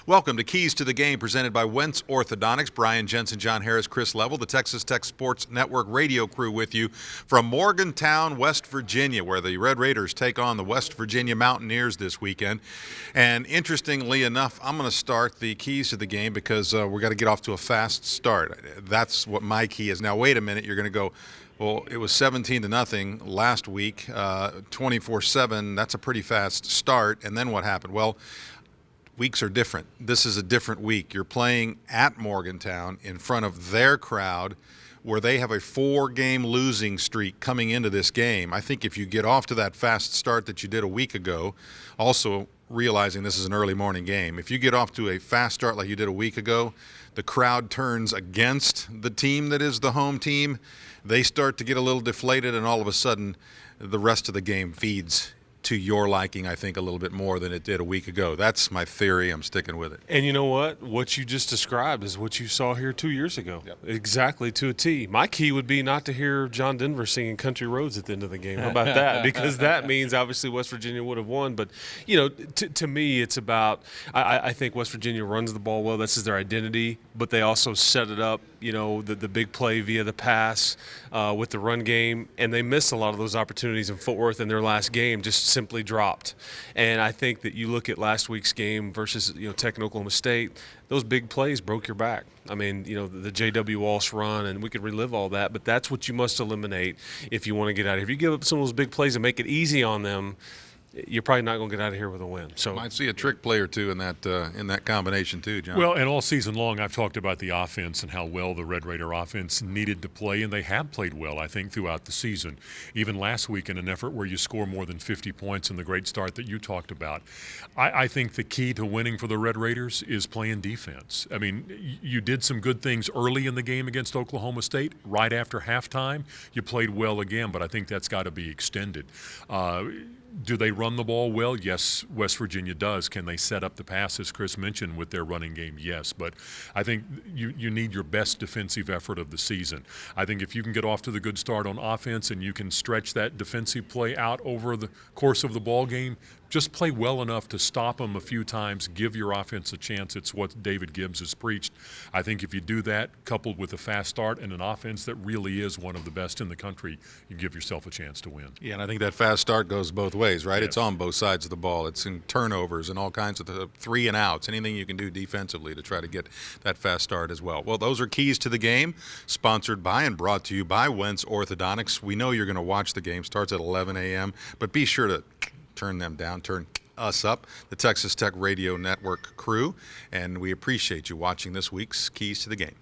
Welcome to Keys to the Game, presented by Wentz Orthodontics. Brian Jensen, John Harris, Chris Level, the Texas Tech Sports Network radio crew with you from Morgantown, West Virginia, where the Red Raiders take on the West Virginia Mountaineers this weekend. And interestingly enough, I'm going to start the keys to the game because we've got to get off to a fast start. That's what my key is. Now, wait a minute. You're going to go, well, it was 17-0 last week, 24-7. That's a pretty fast start. And then what happened? Well, weeks are different. This is a different week. You're playing at Morgantown in front of their crowd where they have a 4-game losing streak coming into this game. I think if you get off to that fast start that you did a week ago, also realizing this is an early morning game, if you get off to a fast start like you did a week ago, the crowd turns against the team that is the home team. They start to get a little deflated, and all of a sudden the rest of the game feeds to your liking, I think, a little bit more than it did a week ago. That's my theory. I'm sticking with it. And you know what? What you just described is what you saw here 2 years ago. Yep. Exactly to a T. My key would be not to hear John Denver singing Country Roads at the end of the game. How about that? Because that means obviously West Virginia would have won. But, you know, to me, it's about I think West Virginia runs the ball well. This is their identity. But they also set it up, you know, the big play via the pass with the run game. And they missed a lot of those opportunities in Fort Worth in their last game, just simply dropped. And I think that you look at last week's game versus, you know, Tech and Oklahoma State, those big plays broke your back. I mean, you know, the J.W. Walsh run, and we could relive all that, but that's what you must eliminate if you want to get out of here. If you give up some of those big plays and make it easy on them, you're probably not going to get out of here with a win. So Might see a trick play or two in that combination too, John. Well, and all season long I've talked about the offense and how well the Red Raider offense needed to play, and they have played well, I think, throughout the season. Even last week in an effort where you score more than 50 points in the great start that you talked about. I think the key to winning for the Red Raiders is playing defense. I mean, you did some good things early in the game against Oklahoma State. Right after halftime, you played well again, but I think that's got to be extended. Do they run the ball well? Yes, West Virginia does. Can they set up the pass, as Chris mentioned, with their running game? Yes, but I think you need your best defensive effort of the season. I think if you can get off to the good start on offense and you can stretch that defensive play out over the course of the ball game, just play well enough to stop them a few times, give your offense a chance. It's what David Gibbs has preached. I think if you do that, coupled with a fast start and an offense that really is one of the best in the country, you give yourself a chance to win. Yeah, and I think that fast start goes both ways, right? Yes. It's on both sides of the ball. It's in turnovers and all kinds of 3 and outs, anything you can do defensively to try to get that fast start as well. Well, those are keys to the game, sponsored by and brought to you by Wentz Orthodontics. We know you're going to watch the game. Starts at 11 a.m., but be sure to turn them down, turn us up, the Texas Tech Radio Network crew, and we appreciate you watching this week's Keys to the Game.